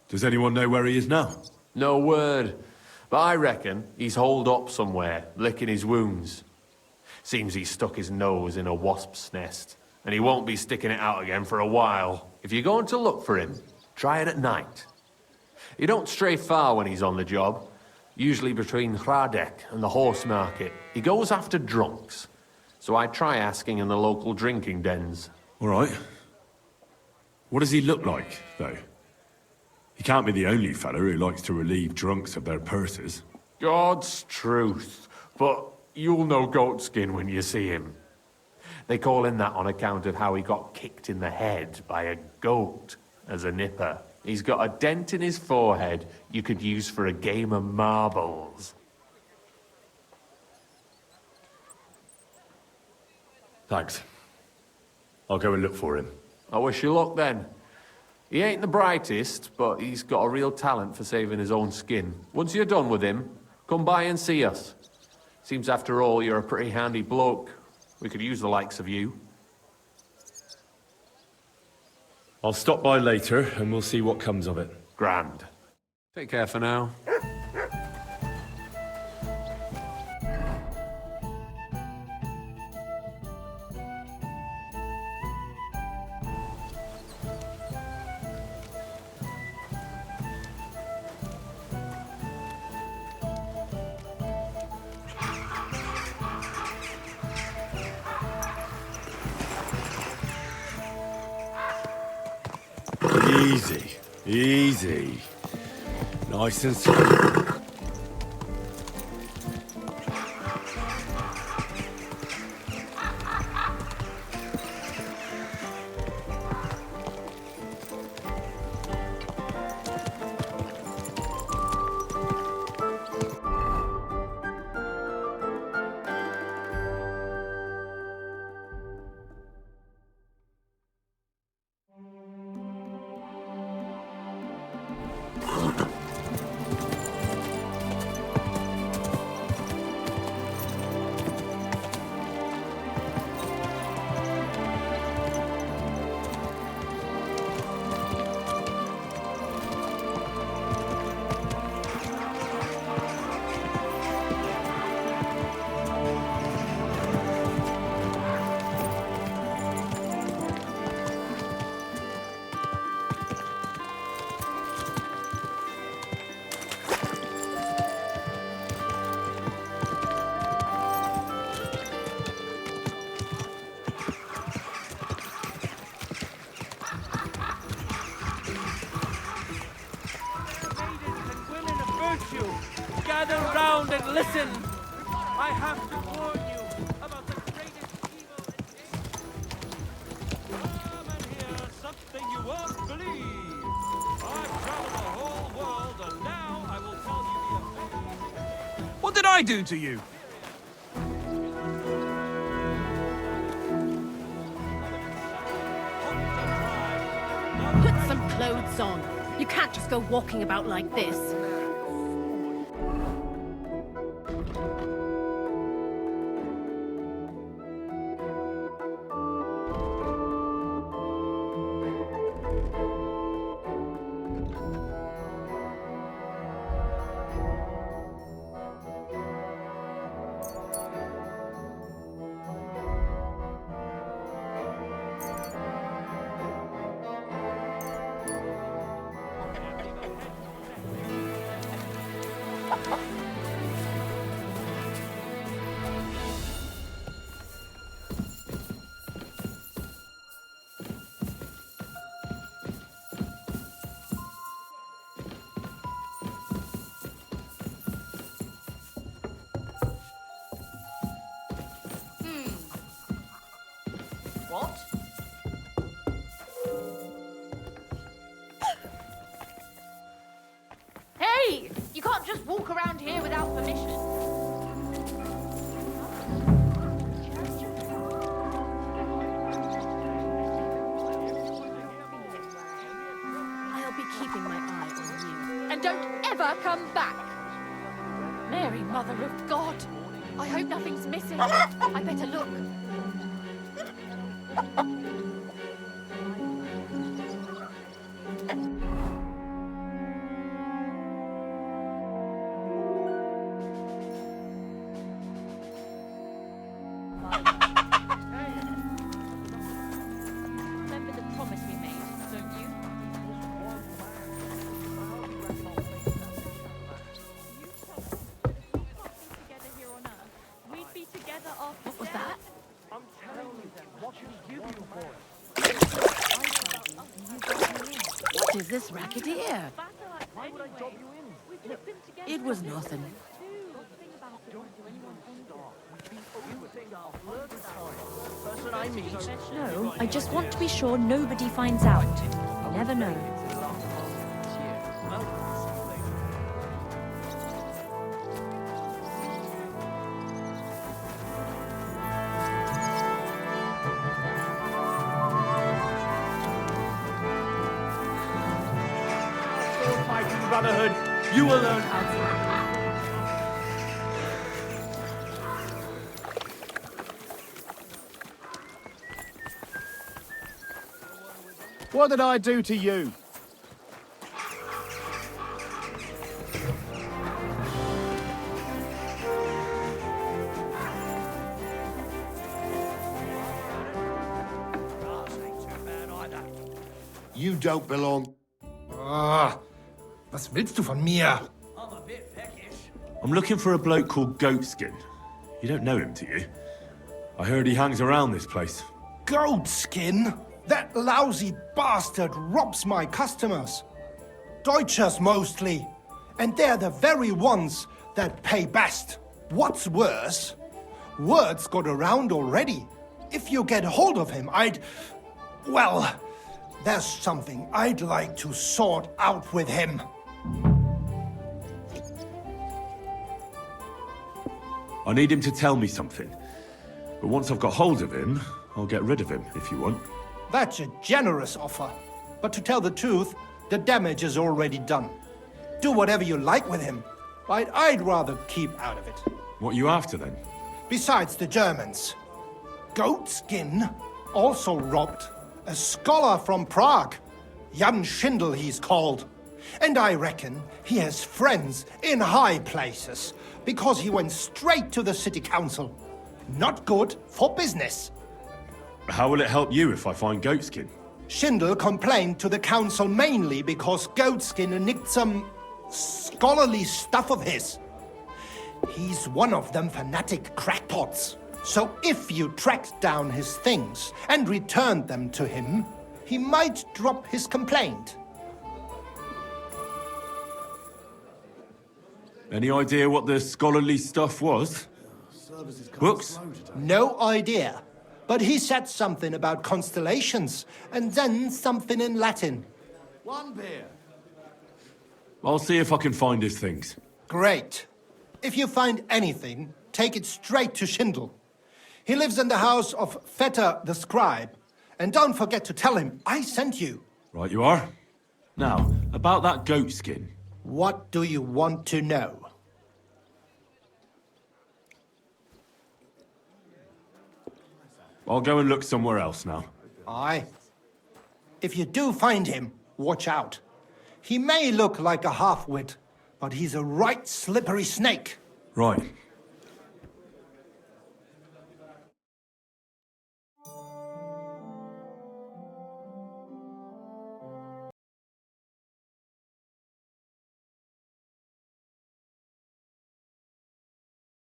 Does anyone know where he is now? No word. But I reckon he's holed up somewhere, licking his wounds. Seems he stuck his nose in a wasp's nest, and he won't be sticking it out again for a while. If you're going to look for him, try it at night. He don't stray far when he's on the job. Usually between Hradek and the horse market. He goes after drunks. So I try asking in the local drinking dens. All right. What does he look like, though? He can't be the only fella who likes to relieve drunks of their purses. God's truth. But you'll know Goatskin when you see him. They call him that on account of how he got kicked in the head by a goat as a nipper. He's got a dent in his forehead you could use for a game of marbles. Thanks. I'll go and look for him. I wish you luck then. He ain't the brightest, but he's got a real talent for saving his own skin. Once you're done with him, come by and see us. Seems after all you're a pretty handy bloke. We could use the likes of you. I'll stop by later and we'll see what comes of it. Grand. Take care for now. Easy, easy. Nice and slow. Gather round and listen. I have to warn you about the greatest evil in Come and hear something you won't believe. I've traveled the whole world, and now I will tell you the amazing... What did I do to you? Put some clothes on. You can't just go walking about like this. can't just walk around here without permission. I'll be keeping my eye on you. And don't ever come back. Mary, Mother of God. I hope nothing's missing. I better look. Remember the promise we made, don't you? What was that? What is this racket here? It was nothing. No, I just want to be sure nobody finds out. You never know. Fighting Brotherhood, you will learn how to... What did I do to you? You don't belong. Was willst du von mir? I'm looking for a bloke called Goatskin. You don't know him, do you? I heard he hangs around this place. Goatskin? That lousy bastard robs my customers. Deutschers mostly. And they're the very ones that pay best. What's worse, word's got around already. If you get hold of him, well, there's something I'd like to sort out with him. I need him to tell me something. But once I've got hold of him, I'll get rid of him, if you want. That's a generous offer. But to tell the truth, the damage is already done. Do whatever you like with him. I'd rather keep out of it. What are you after, then? Besides the Germans. Goatskin also robbed a scholar from Prague. Jan Schindel, he's called. And I reckon he has friends in high places, because he went straight to the city council. Not good for business. How will it help you if I find Goatskin? Schindel complained to the council mainly because Goatskin nicked some scholarly stuff of his. He's one of them fanatic crackpots. So if you tracked down his things and returned them to him, he might drop his complaint. Any idea what the scholarly stuff was? Books? No idea. But he said something about constellations, and then something in Latin. One beer. I'll see if I can find his things. Great. If you find anything, take it straight to Schindel. He lives in the house of Vetter the scribe. And don't forget to tell him I sent you. Right you are. Now, about that Goatskin. What do you want to know? I'll go and look somewhere else now. Aye. If you do find him, watch out. He may look like a half-wit, but he's a right slippery snake. Right.